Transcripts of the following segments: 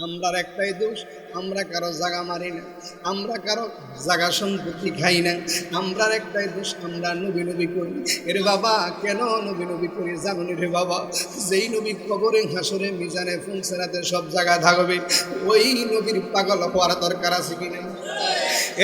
আমরার একটাই দোষ, আমরা কারো জায়গা মারি না, আমরা কারো জায়গা সম্পত্তি খাই না। আমরার একটাই দোষ, আমরা নবী নবী করি। এরে বাবা, কেন নবী নবী করি জানো রে বাবা? যেই নবী কবরে, হাসরে, মিজানে, ফুলসেরাতে সব জায়গায় থাকবে, ওই নবীর পাগল হওয়ার দরকার আছে কি নাই?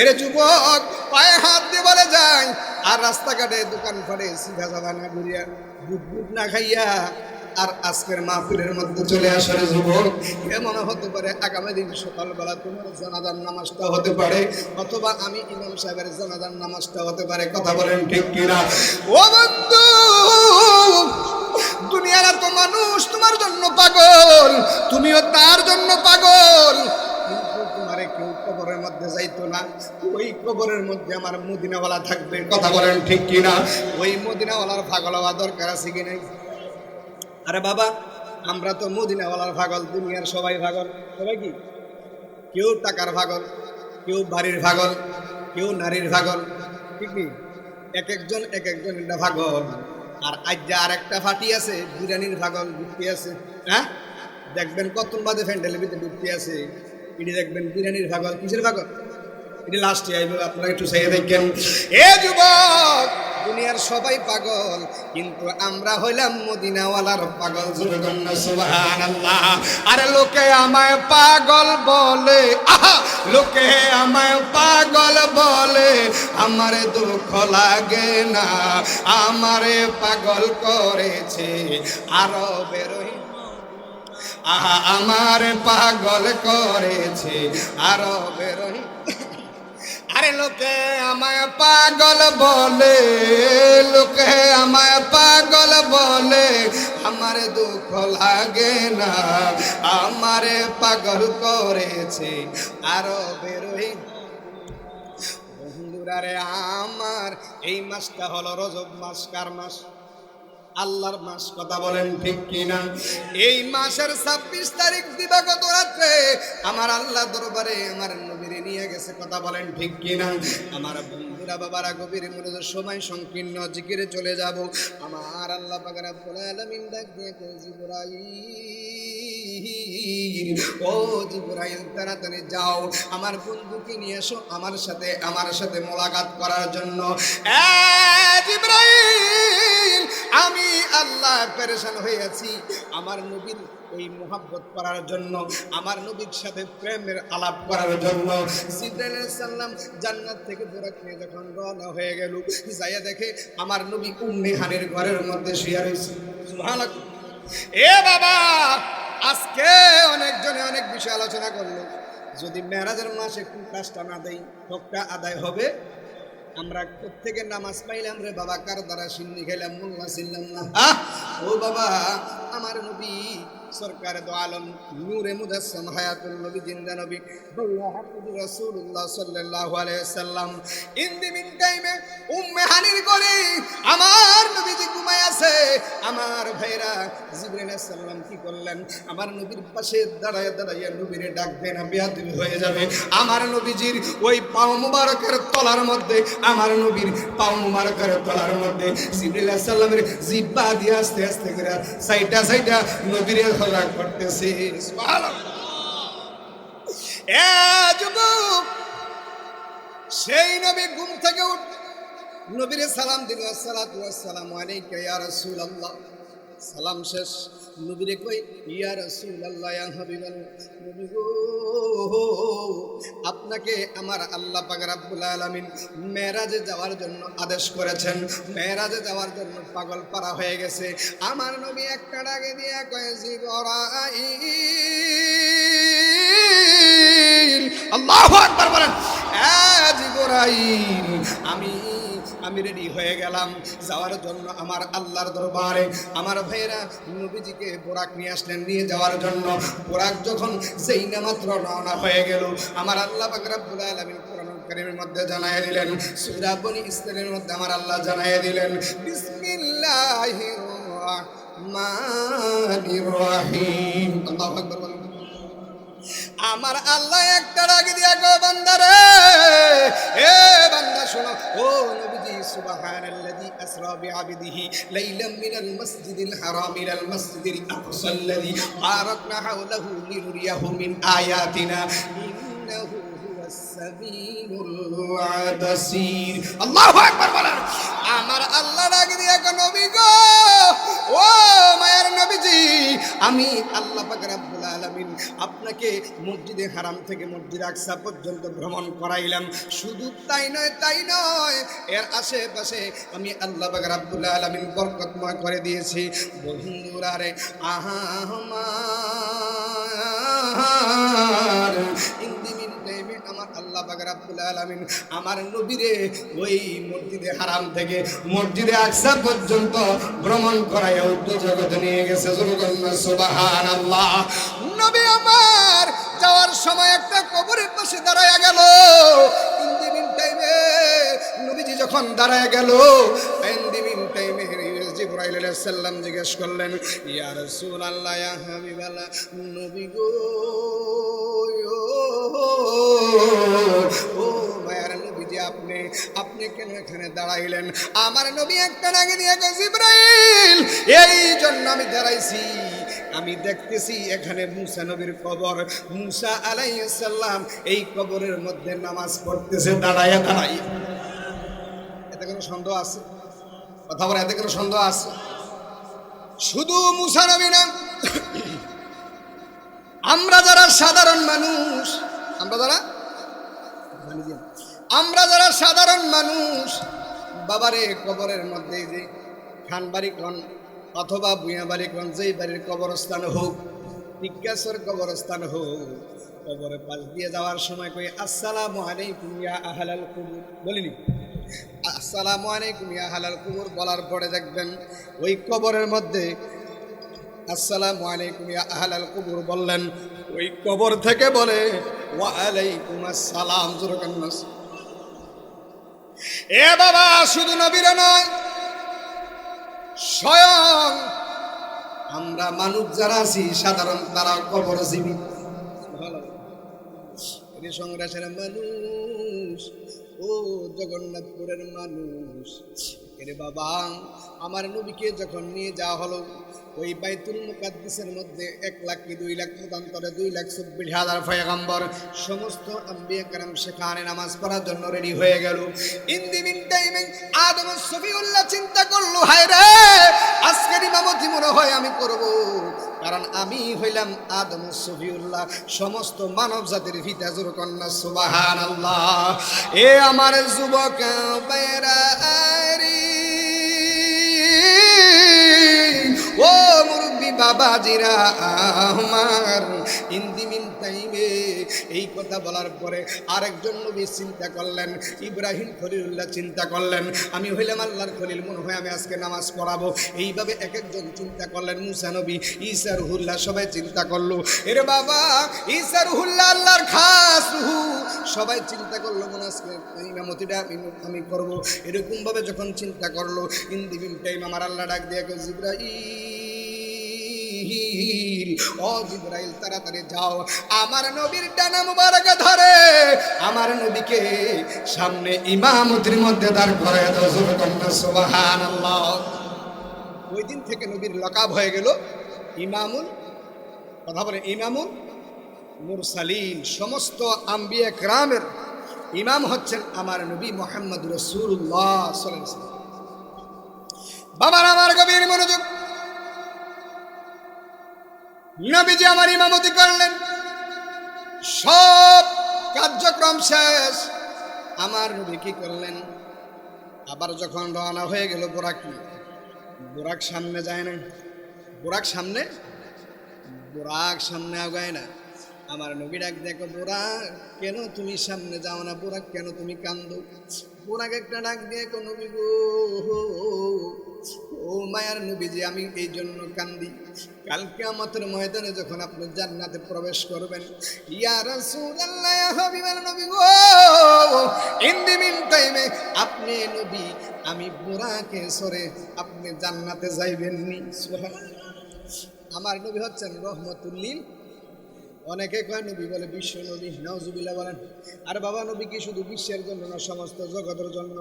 এরে যুবক, পায়ে হাত দিয়ে বলে যায়, আর রাস্তাঘাটে দোকান ফাটে সিধা সাদা না ঘুরিয়া, বুট বুট না খাইয়া আর আজকের মাহফিলের মধ্যে চলে আসার যুবক, এমন হতে পারে আগামী দিন সকালবেলা তোমার জানাজার নামাজটা হতে পারে, অথবা আমি ইমাম সাহেবের জানাজার নামাজটা হতে পারে। কথা বলেন ঠিক কিনা? ও বন্ধু, দুনিয়ার এত মানুষ তোমার জন্য পাগল, তুমিও তার জন্য পাগল, কিন্তু তোমারে কেউ কবরের মধ্যে যাইতো না। ওই কবরের মধ্যে আমার মদিনাওয়ালা থাকবে। কথা বলেন ঠিক কিনা? ওই মদিনাওয়ালার পাগল হওয়া দরকার আছে কি নাই? আরে বাবা, আমরা তো মদিনাওয়ালার পাগল, দুনিয়ার সবাই পাগল। সবাই কি? কেউ টাকার পাগল, কেউ বাড়ির পাগল, কেউ নারীর পাগল, ঠিক নেই? এক একজন এটা পাগল। আর আজ যে আর একটা ফাটি আছে, বিরিয়ানির পাগল ঢুকতে আছে। হ্যাঁ, দেখবেন কত বাদে ফ্যান্ডেলের ভিতরে ঢুকতে আছে, এটি দেখবেন বিরিয়ানির পাগল। কিসের পাগল? এটি লাস্টে আইবে, আপনারা একটু চাইয়ে দেখেন। এ যুবক, দুনিয়ার সবাই পাগল, কিন্তু আমরা হইলাম মদিনাওয়ালার পাগল। সুবহানাল্লাহ। আরে লোকে আমায় পাগল বলে, আহা, লোকে আমায় পাগল বলে, আমারে দুঃখ লাগে না, আমারে পাগল করেছে আরবের, আহা, আমারে পাগল করেছে আরবের। আরে লোকে আমায় পাগল বলে, লোকে আমায় পাগল বলে, আমারে দুঃখ লাগে না, আমারে পাগল করেছে আরবের। বন্ধুরা রে আমার, এই মাসটা হলো রজব মাস। কার মাস? আল্লাহর মাস। কথা বলেন ঠিক কিনা? এই মাসের 26 তারিখ দিবাগত রাত্রে আমার আল্লাহ দরবারে আমার নবীরে নিয়ে গেছে। কথা বলেন ঠিক কিনা? আমার বন্ধুরা, বাবারা, গভীর মনোযোগ, সময় সংকীর্ণ, জিকিরে চলে যাব। আমার আল্লাহ পাক রব্বুল আলামিন ডাক দিয়ে কয়, জিবরাইল, ও জিবরাইল, তাড়াতাড়ি যাও, আমার বন্ধুকে নিয়ে এসো আমার সাথে মোলাকাত করার জন্য। জিবরাইল, আমি আল্লাহ পেরেশান হয়ে আছি আমার নবীর ওই মোহাব্বত করার জন্য, আমার নবীর সাথে প্রেমের আলাপ করার জন্য। জিবরাইল আলাইহিস সালাম জান্নাত থেকে বুরাক নিয়ে যখন রওনা হয়ে গেল, যাইয়া দেখে আমার নবী উম্মে হানির ঘরের মধ্যে শুয়ে রয়েছে। সুবহানাল্লাহ। এ বাবা, আজকে অনেকজনে অনেক বিষয় আলোচনা করলো। যদি মেরাজের মাসে একটু কাজটা না দেই, হকটা আদায় হবে। আমরা প্রত্যেকের নামাজ পাইলাম রে বাবা, কার দ্বারা সিন্নি খেলাম, মোল্লা ছিলাম না। ও বাবা, আমার নবী সরকার দো আলম, নূরে মুজাসসাম, হায়াতুল নবী, জিন্দা নবী, রাসূলুল্লাহ সাল্লাল্লাহু আলাইহি ওয়াসাল্লাম। ইন দি মিন টাইমে উম্মে হানির করে আমার নবীজি ঘুমায় আছে। আমার ভাইরা, জিবরাইল আলাইহিস সালাম কি করলেন? আমার নবীর পাশে দাঁড়ায় দাঁড়াইয়া নবীরে ডাক দেন, বেয়াদবি হয়ে যাবে। আমার নবীজির ওই পাও মুবারকের তলার মধ্যে, আমার নবীর পাও মুবারকের তলার মধ্যে জিবরাইল আলাইহিস সালামের জিহ্বা দিয়ে আস্তে আস্তে করে সাইডা সাইডা নবীরে হলা করতেছে। সুবহানাল্লাহ। এ যুবক, সেই নবী ঘুম থেকে উঠ নবীরে সালাম দিল, আসসালাতু ওয়াসসালামু আলাইকা ইয়া রাসূলুল্লাহ। সালাম শেষ, নবীরে কই, ইয়া রাসূলুল্লাহ, ইয়া হাবিবাল্লাহ, নবী গো, আপনাকে আমার আল্লাহ পাক রব্বুল আলামিন মেরাজে যাওয়ার জন্য আদেশ করেছেন। মেরাজে যাওয়ার জন্য পাগল পারা হয়ে গেছে। আমার নবী একটা ডাকে দিয়ে কয়, জিবরাইল, আল্লাহু আকবার বলেন। জিবরাইল, আমি রেডি হয়ে গেলাম যাওয়ার জন্য আমার আল্লাহর দরবারে। আমার ভাইরা নবীজিকে বোরাক নিয়ে আসলেন নিয়ে যাওয়ার জন্য। বোরাক যখন যেই না মাত্র রওনা হয়ে গেল, আমার আল্লাহ পাক রব্বুল আলামিন কোরআনুল কারীমের মধ্যে জানায় দিলেন, সূরা বনী ইসরাঈলের মধ্যে আমার আল্লাহ জানায় দিলেন, বিসমিল্লাহির রাহমানির রাহিম। আল্লাহু আকবার বলেন। আমার আল্লাহ একটা ডাক দিয়া গো বান্দারে, এ বান্দা শোনো, ও নবীজি সুবহানাল্লাযী আসরা বিআবদিহি লাইলাম মিনাল মাসজিদিল হারাম ইলাল মাসজিদিল আকসাল্লাযী বারাকনা হাওলাহু লিনুরিয়াহু মিন আয়াতিনা ইন্নাহু হুয়াস সামিউল বাসীর। আল্লাহু আকবার বলেন। আমার আল্লাহ ডাক দিয়া গো নবী গো, ও মায়ের নবীজি, আমি আল্লাহ পাক রব্বুল আলামিন আপনাকে মসজিদে হারাম থেকে মসজিদ আকসা পর্যন্ত ভ্রমণ করাইলাম। শুধু তাই নয়, এর আশেপাশে আমি আল্লাহ পাক রব্বুল আলামিন বরকতময় করে দিয়েছি। বন্ধুরা রে, আমার ইন্দিমিন টাইমে আমার আল্লাহ পাক রব্বুল আলামিন আমার নবীরে ওই মসজিদে হারাম থেকে মসজিদে আকসা পর্যন্ত ভ্রমণ করায় উত্তর জগতে নিয়ে গেছে। সুবহানাল্লাহ। নবী আমার যাওয়ার সময় একটা কবরের পাশে দাঁড়ায়া গেল। ইন্দিমিন টাইমে নবীজি যখন দাঁড়ায় গেল, ইন্দিমিন টাইমে জিবরাইল আলাইহিস সালাম জিজ্ঞেস করলেন, ইয়া রাসূলুল্লাহ, ইয়া হাবিবাল্লাহ, নবী গো, ও মায়ের নবীজি, আপনি কেন এখানে দাঁড়াইলেন? আমার নবী একটা নাগে দিয়ে গো, জিবরাইল, এই জন্য আমি দাঁড়াইছি, আমি দেখতেছি এখানে মুসা নবীর কবর। মুসা আলাইহিস সালাম এই কবরের মধ্যে নামাজ পড়তেছে দাঁড়ায়া। এতে কোনো সন্দেহ আছে? কথা বলে, এতে কোনো সন্দেহ আছে? শুধু মুসা নবী না, আমরা যারা সাধারণ মানুষ, আমরা যারা সাধারণ মানুষ, বাবারে কবরের মধ্যে যে খানবাড়ি কোন অথবা বুয়াবাড়ি কোন, যেই বাড়ির কবরস্থান হোক, টিক্কাসর কবরস্থান হোক, কবরের পাশ দিয়ে যাওয়ার সময় কই আসসালামু আলাইকুম ইয়া আহলাল কুবুর বলিনি? আসসালামু আলাইকুম ইয়া আহলাল কুবুর বলার পরে দেখবেন ওই কবরের মধ্যে আসসালামু আলাইকুম ইয়া আহলাল কুবুর বললেন, ওই কবর থেকে বলে ওয়া আলাইকুম আসসালাম। এ বাবা, শুধু নবীরা নয়, স্বয়ং আমরা মানুষ যারা আছি সাধারণ, তারা কবরজীবী। সংগ্রাসের মানুষ, ও জগন্নাথপুরের মানুষ, এরে বাবা, আমার নবীকে যখন নিয়ে যাওয়া হলো ওই বাইতুল মুকাদ্দিসের মধ্যে 1 লাখ কি 2 লাখ, মতান্তরে 2,24,000 পয়গম্বর, সমস্ত আম্বিয়া কেরাম সেখানে নামাজ পড়ার জন্য রেডি হয়ে গেল। ইন দি মিন টাইমে আদম সফিউল্লাহ চিন্তা করলো, হায় রে, আজকের ইমামতি মনে হয় আমি করব, কারণ আমি হইলাম আদম সফিউল্লাহ, সমস্ত মানব জাতির পিতা। জোর কন্যা সুবহানাল্লাহ। এ আমার যুবক ভাইরা রে, ও মুরব্বী বাবাজিরা আমার, ইন্দিমিন টাইমে এই কথা বলার পরে আরেকজন নবী চিন্তা করলেন, ইব্রাহিম খলিলুল্লাহ চিন্তা করলেন, আমি হইলাম আল্লাহর খলিল, মনে হয় আমি আজকে নামাজ পড়াবো। এইভাবে এক একজন চিন্তা করলেন। মুসা নবী, ঈসা রুহুল্লাহ, সবাই চিন্তা করলো, এরে বাবা, ঈসা রুহুল্লাহ আল্লাহর খাস রুহু, সবাই চিন্তা করলো মনে আজকে ইমামতিটা আমি করবো। এরকম ভাবে যখন চিন্তা করলো, ইন্দিমিন টাইম আমার আল্লাহ ডাক দিয়ে জিবরাইল, ও জিবরাইল, তাড়াতাড়ি যাও, আমার নবীর ডানা মুবারক ধরে আমার নবীকে সামনে ইমামতির মধ্যে দাঁড় করে দাও। সুবহানাল্লাহ। ওই দিন থেকে নবীর লকাব হয়ে গেল ইমামুল, কথা বলে, ইমামুল মুরসালিন, সমস্ত আম্বিয়া কেরামের ইমাম হচ্ছেন আমার নবী মুহাম্মদ রাসূলুল্লাহ সাল্লাল্লাহু আলাইহি ওয়াসাল্লাম। বাবার আমার গভীর মনোযোগ, নবীজি আমার ইমামতি করলেন, সব কার্যক্রম শেষ। আমার নবী কি করলেন, আবার যখন রওনা হয়ে গেল, বোরাক সামনে যায় না, বোরাক সামনে আগায় না। আমার নবী ডাক দেখো, বোরাক কেন তুমি সামনে যাও না, বোরাক কেন তুমি কান্দো? বোরাক একটা ডাক দিয়ে নবী গো, ও মায়ার নবীজি, আমি এই জন্য কান্দি, কালকে আমাদের ময়দানে যখন আপনি জান্নাতে প্রবেশ করবেন, ইয়া রাসূলুল্লাহ, ইয়া হাবিবাল্লাহ, নবী গো, ইন দি মিন টাইমে আপনি নবী, আমি বোরাকে সরে আপনি জান্নাতে যাইবেন নি। সুবহানাল্লাহ। আমার নবী হচ্ছেন রহমতুল লিল, অনেকে কয় নবী বলে বিশ্ব নবী, নাউজুবিল্লাহ বলেন। আর বাবা নবী কি শুধু বিশ্বের জন্য না, সমস্ত জগতের জন্য।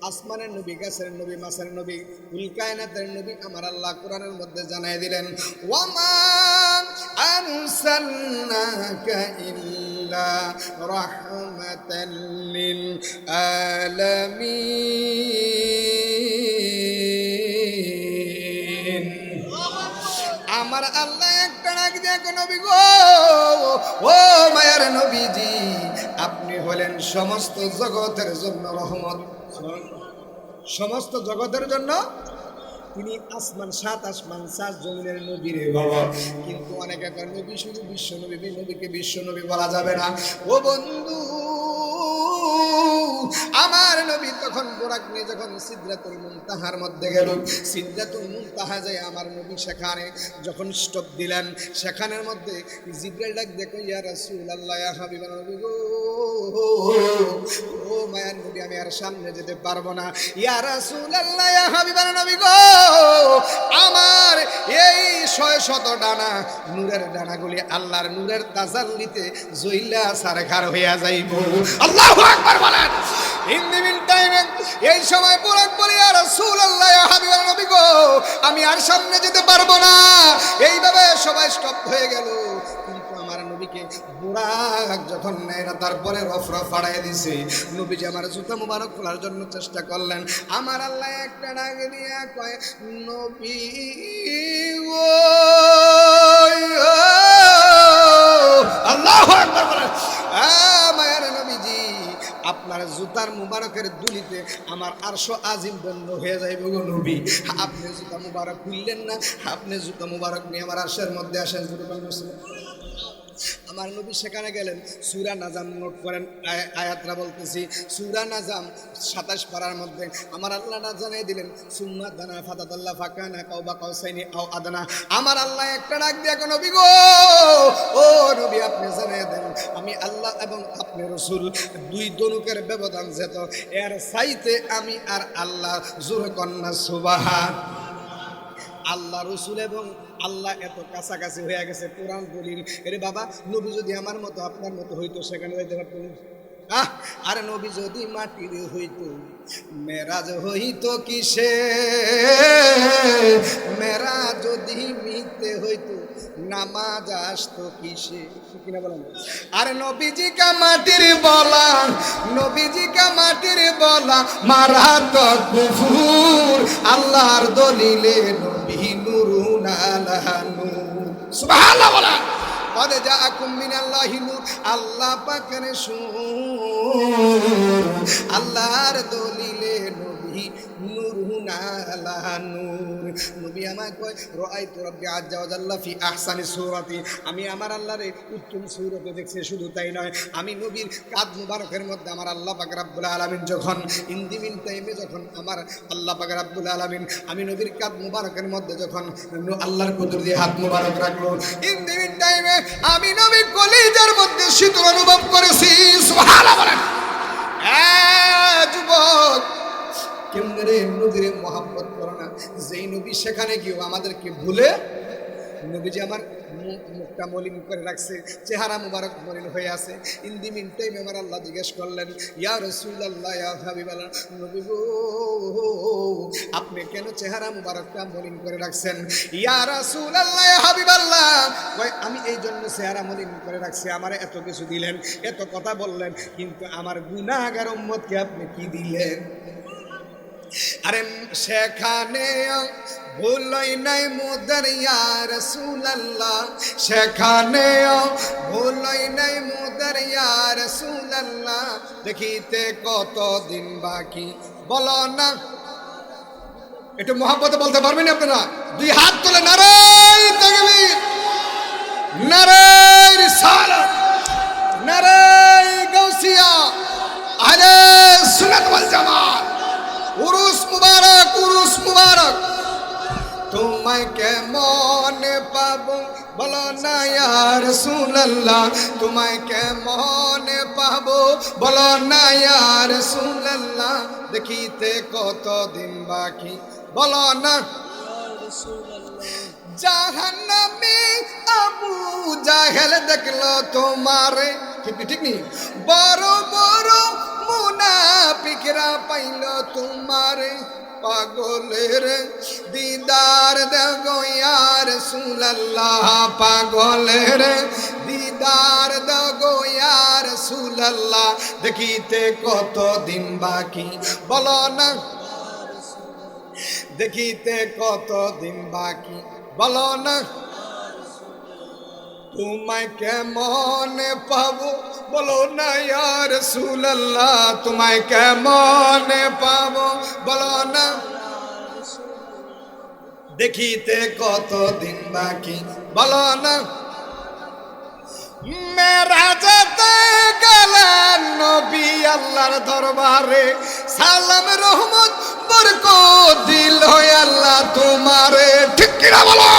আসমানের নবী, গাছের নবী, মাছের নবী, কুল কায়নাতের নবী আমার আল্লাহ কোরআনের মধ্যে জানাই দিলেন, ওয়ামা আরসালনাকা ইল্লা রাহমাতাল লিল আলামিন। আমার আল্লাহ একটা ডাক দিয়ে নবী গো, ও মায়ার নবীজি, আপনি হলেন সমস্ত জগতের জন্য রহমত। সমস্ত জগতের জন্য তিনি আসমান, সাত আসমান, সাত জমিনের নবী রে বাবা। কিন্তু অনেকে কয় নবী শুধু বিশ্ব নবী, নবীকে বিশ্ব নবী বলা যাবে না। ও বন্ধু, আমার নবী তখন বোরাক নিয়ে যখন সিদরাতুল মুনতাহার মধ্যে গেল, সিদরাতুল মুনতাহা যায় আমার নবী সেখানে যখন স্টপ দিলেন, সেখানের মধ্যে জিবরাইল ডাক দেখো, ইয়া রাসূলুল্লাহ, ইয়া হাবিবান নবী গো, ও মায়ার নবী আমি আর সামনে যেতে পারবো না। ইয়া রাসূলুল্লাহ, ইয়া হাবিবান নবী গো, আমার এই 600 ডানা, নূরের ডানাগুলি আল্লাহর নূরের তাজাল্লিতে জইলা সারখার হইয়া যাইব। আল্লাহু আকবার বলেন। ইন দি মিন টাইমে এই সময় বুরাক বলে, ইয়া রাসূলুল্লাহ, ইয়া হাবিবান নবী গো, আমি আর সামনে যেতে পারবো না। এইভাবে সবাই স্টপ হয়ে গেল। কিন্তু আমার নবীকে বুরাক যখন নেয় না, তারপরে রফরা ফাড়াই দিছে। নবীজি আমার জুতা মুবারক খোলার জন্য চেষ্টা করলেন। আমার আল্লাহ একটা ডাক দিয়া কয়, নবী গো, আল্লাহু আকবার বলেন। মায়ার নবীজি, আপনার জুতার মুবারকের দুলিতে আমার আরশ আজিম বন্ধ হয়ে যাইব গো নবী। আপনি জুতা মুবারক খুললেন না, আপনি জুতা মুবারক নিয়ে আমার আরশের মধ্যে আসেন। আমার নবী সেখানে গেলেন। সূরা নাজাম নোট করেন, আয়াতরা বলতেছি। সূরা নাজাম 27 পারার মধ্যে আমার আল্লাহ জানিয়ে দিলেন, সুম্মা দানা ফাতাদাল্লাহ ফাকানা কাউবা কাউসাইনি আও আদনা। আমার আল্লাহ একটা ডাক দিয়ে নবী গো, ও নবী আপনি জানিয়ে দেন, আমি আল্লাহ এবং আপনি রাসূল, দুই দনুকের ব্যবধান যেত, এর চাইতে আমি আর আল্লাহ জোরে কন্যা সুবহান। আল্লাহ রসুল এবং আল্লাহ এত কাছাকাছি হয়ে গেছে। কোরআন দলিল। এরে বাবা, নবী যদি আমার মতো আপনার মতো হইতো সেখানে যাইতে পারতেন? আর নবী যদি মাটির হইতো, মেরাজ হইতো কিসে? মেরাজ যদি মিথ্যে হইতো, নামাজ আসতো কিসে? কিনা বলেন? আর নবীজি কা মাটির বলা, নবীজি কা মাটির বলা, মারা তো কুফুর। আল্লাহর দলিলে নবী নূরুন আলা নূর। সুবহানাল্লাহ বলা। قد جاءكم من الله نور। আল্লাহ পাকের সুর, আল্লাহর দলিলে নবী নূরুন আলা নূর। নবী আমায় কয়, রাআইতু রাব্বি আজ্জা ওয়া জাল্লা ফি আহসানি সূরাতি। আমি আমার আল্লাহরে উত্তম সূরতে দেখছি। শুধু তাই নয়, আমি নবীর কাঁধ মুবারকের মধ্যে আমার আল্লাহ পাক রব্বুল আলামিন যখন ইন্দিমিন টাইমে যখন আমার আল্লাহ পাক রব্বুল আলামিন আমি নবীর কাঁধ মুবারকের মধ্যে যখন আল্লাহর কুদরত দিয়ে হাত মুবারক রাখলো, ইন্দিমিন টাইমে আমি নবী কলিজার মধ্যে শীতল অনুভব করেছি। সুবহানাল্লাহ বলেন। যুবক, কেমনে নবীর মহব্বত করো না? যেই নবী সেখানে গিয়েও আমাদেরকে ভুলে, নবীজি আমার মুখটা মলিন করে রাখছে, চেহারা মুবারক মলিন হয়ে আছে। ইন দি মিন টাইম আমার আল্লাহ জিজ্ঞেস করলেন, ইয়া রাসূলুল্লাহ, ইয়া হাবিবাল্লাহ, নবী গো, আপনি কেন চেহারা মুবারকটা মলিন করে রাখছেন? ইয়া রাসূলুল্লাহ, ইয়া হাবিবাল্লাহ, কয় আমি এই জন্য চেহারা মলিন করে রাখছি, আমারে এত কিছু দিলেন, এত কথা বললেন, কিন্তু আমার গুনাহগার উম্মতকে আপনি কি দিলেন? আরে সেখানে ভুলই নাই মোদের ইয়া রাসূলুল্লাহ, সেখানে ভুলই নাই মোদের ইয়া রাসূলুল্লাহ, দেখিতে কতদিন বাকি বলো না। একটু মহব্বতে বলতে পারবেন আপনারা? দুই হাত তুলে নারায়ে তাকবীর, নারায়ে রিসালাত, নারায়ে গাউসিয়া, আহলে সুন্নাত ওয়াল জামাত। উরুস মুবারক, উরুস মুবারক। তোমায় কেমন পাবো বলো না ইয়া রাসূলুল্লাহ, তোমায় কেমন পাবো বলো না ইয়া রাসূলুল্লাহ, দেখিতে কতদিন বাকি বলো না। জাহান্নামে আবু জাহেল দেখলো তোমারে, ঠিক নি? বড় বড় মুনাফিকরা পাইল তোমারে, পাগলের দিদার দেখো ইয়া রাসূলুল্লাহ, পাগলের দিদার দেখো ইয়া রাসূলুল্লাহ। দেখিতে কত দিন বাকি বলো না, দেখিতে কত দিন বাকি বলো না, তোমায় কেমন পাবো বলো না ইয়া রাসূলুল্লাহ, তোমায় কেমন পাবো বলো না, দেখিতে কত দিন বাকি বলো না। মেরাজতে গেলেন নবী আল্লাহর দরবারে, সালাম রহমত বরকত দিল আল্লাহ তোমারে, ঠিক কিনা বলো?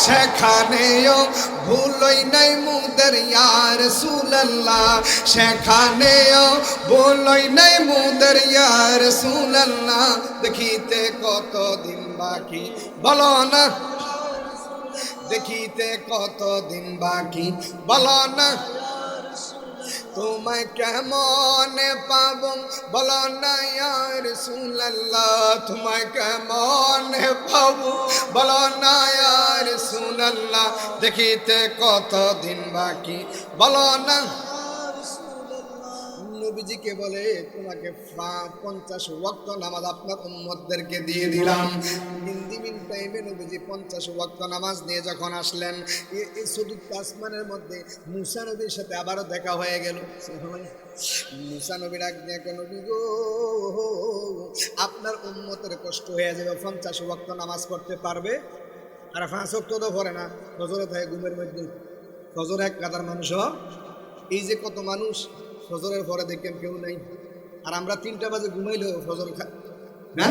সেখানেও ভুলই নাই মুদের ইয়া রাসূলুল্লাহ, সেখানেও ভুলই নাই মুদের ইয়া রাসূলুল্লাহ। দেখিতে কত দিন বাকি বলো না, দেখিতে কত দিন বাকি বলো না, তোমায় কেমন পাবো বলো না ইয়া রাসূলুল্লাহ, তোমায় কেমন পাবো বলো না ইয়া রাসূলুল্লাহ। দেখিতে কত দিন বাকি বলো না। নবীজিকে বলে তোমাকে 50 ওয়াক্ত নামাজ আপনার উম্মতদেরকে দিয়ে দিলাম। দিন টাইমে নবীজি 50 ওয়াক্ত নামাজ নিয়ে যখন আসলেন, এই চতুর্থ আসমানের মধ্যে মুসা নবীর সাথে আবারও দেখা হয়ে গেল। মুসা নবী ডাক দিয়ে নবী গো, আপনার উম্মতের কষ্ট হয়ে যাবে, 50 ওয়াক্ত নামাজ পড়তে পারবে? আর 5 ওয়াক্ত তো পড়ে না, ফজরে থাকে ঘুমের মধ্যে। ফজর এক কাতার মানুষ, এই যে কত মানুষ ফজরের পরে দেখেন কেউ নেই, আর আমরা 3টা বাজে ঘুমাইলেও ফজর না।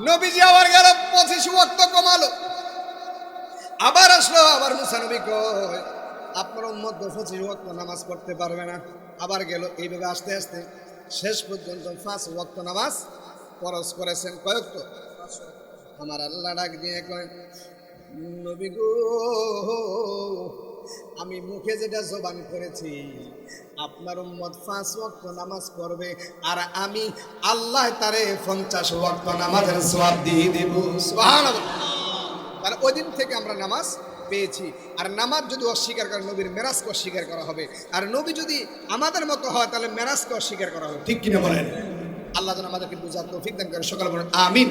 নবীজি আবার গেল 25 ওয়াক্ত কমালো, আবার আসলো, আবার মুসা নবী কয় আপনার উম্মত 25 ওয়াক্ত নামাজ পড়তে পারবে না। আবার গেল, এইভাবে আস্তে আস্তে শেষ পর্যন্ত 5 ওয়াক্ত নামাজ ফরজ করেছেন। কয়েক তো আমার আল্লাহ ডাক দিয়ে কয় নবী গো, আমি মুখে যেটা জবান করেছি আপনার উম্মত 5 ওয়াক্ত নামাজ পড়বে, আর আমি আল্লাহ তারে 50 ওয়াক্ত নামাজের সওয়াব দিয়ে দেব। সুবহানাল্লাহ। তাহলে ওই দিন থেকে আমরা নামাজ পেয়েছি। আর নামাজ যদি অস্বীকার করে, নবীর মেরাজকে অস্বীকার করা হবে। আর নবী যদি আমাদের মতো হয় তাহলে মেরাজকে অস্বীকার করা হবে, ঠিক কিনা বলেন? আল্লাহ যেন আমাদেরকে বুঝার তৌফিক দান করে। সকলে বলেন আমিন।